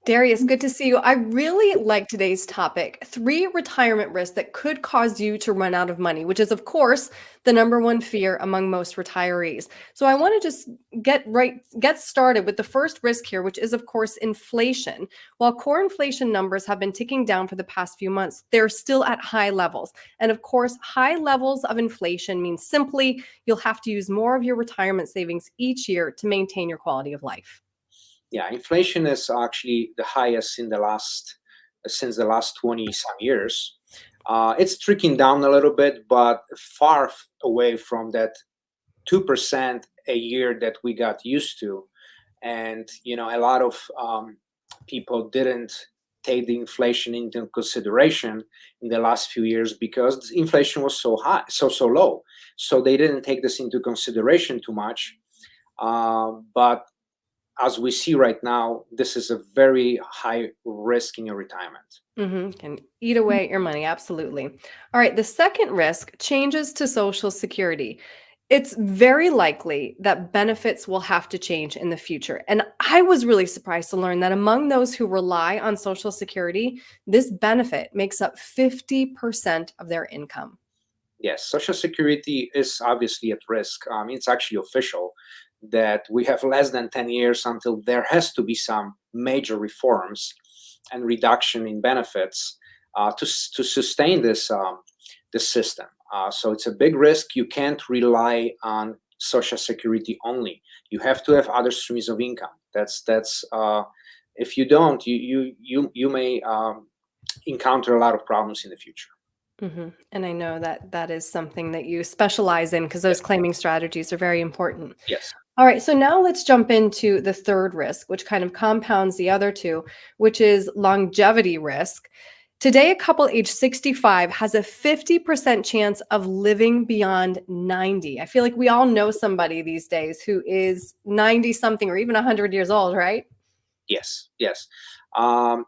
Darius, good to see you. I really like today's topic, three retirement risks that could cause you to run out of money, which is, of course, the number one fear among most retirees. So I want to just get started with the first risk here, which is, of course, inflation. While core inflation numbers have been ticking down for the past few months, they're still at high levels. And of course, high levels of inflation means simply you'll have to use more of your retirement savings each year to maintain your quality of life. Yeah, inflation is actually the highest in the last since the last 20 some years. It's tricking down a little bit, but away from that 2% a year that we got used to. And a lot of people didn't take the inflation into consideration in the last few years because inflation was so high, so low. So they didn't take this into consideration too much. But as we see right now, this is a very high risk in your retirement. Can eat away at your money. Absolutely. All right. The second risk, changes to Social Security. It's very likely that benefits will have to change in the future. And I was really surprised to learn that among those who rely on Social Security, this benefit makes up 50% of their income. Yes, Social Security is obviously at risk. It's actually official that we have less than 10 years until there has to be some major reforms and reduction in benefits to sustain this system. So it's a big risk. You can't rely on Social Security only. You have to have other streams of income. That's if you don't, you may encounter a lot of problems in the future. And I know that that is something that you specialize in because Yeah. those claiming strategies are very important. Yes. All right, so now let's jump into the third risk, which kind of compounds the other two, which is longevity risk. Today, a couple age 65 has a 50% chance of living beyond 90. I feel like we all know somebody these days who is 90 something or even 100 years old, right? Yes. Yes.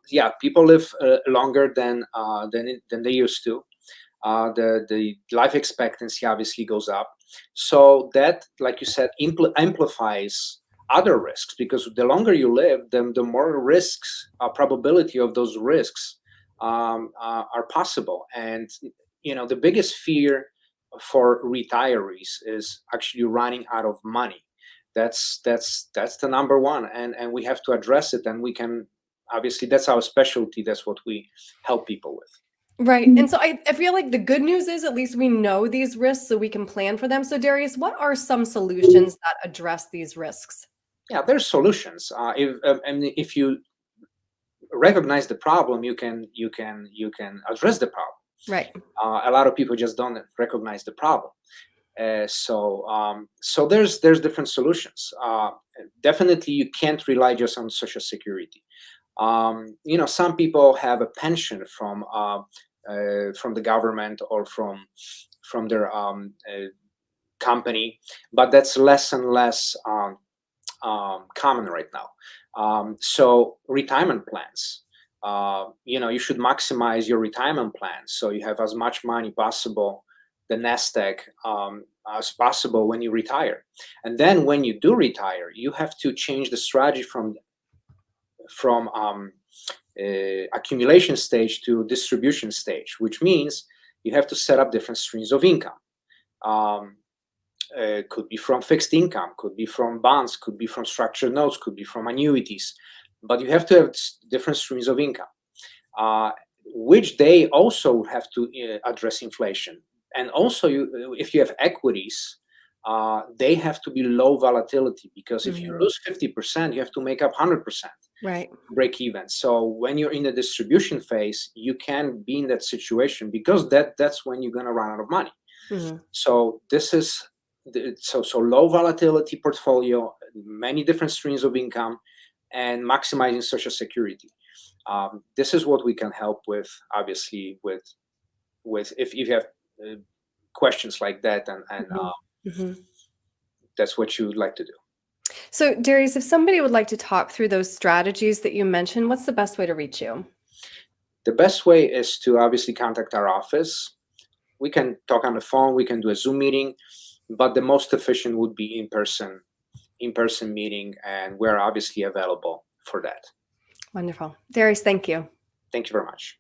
Yeah. People live longer than they used to. The life expectancy obviously goes up. So that, like you said, amplifies other risks because the longer you live, the more risks, probability of those risks are possible. And the biggest fear for retirees is actually running out of money. That's the number one, and we have to address it. And we can obviously that's our specialty. That's what we help people with. Right. And so I feel like the good news is at least we know these risks so we can plan for them. So, Darius, what are some solutions that address these risks? Yeah, there's solutions. If you recognize the problem, you can address the problem. Right. A lot of people just don't recognize the problem. So there's different solutions. Definitely, you can't rely just on Social Security. Some people have a pension from the government or from their company, but that's less and less common right now. So retirement plans, you should maximize your retirement plan so you have as much money possible, the nest egg, as possible when you retire. And then when you do retire, you have to change the strategy from accumulation stage to distribution stage, which means you have to set up different streams of income. Um, could be from fixed income, could be from bonds, could be from structured notes, could be from annuities, but you have to have different streams of income, uh, which they also have to address inflation. And also, if you have equities, they have to be low volatility because if you Mhm. lose 50%, you have to make up 100% Right. break even. So when you're in the distribution phase, you can be in that situation because that's when you're going to run out of money. Mhm. So this is so low volatility portfolio, many different streams of income, and maximizing Social Security. This is what we can help with, obviously, with if you have uh, questions like that, and Mhm. Mhm. that's what you would like to do. So, Darius, if somebody would like to talk through those strategies that you mentioned, what's the best way to reach you? The best way is to obviously contact our office. We can talk on the phone, we can do a Zoom meeting, but the most efficient would be in person meeting, and we're obviously available for that. Wonderful. Darius, thank you. Thank you very much.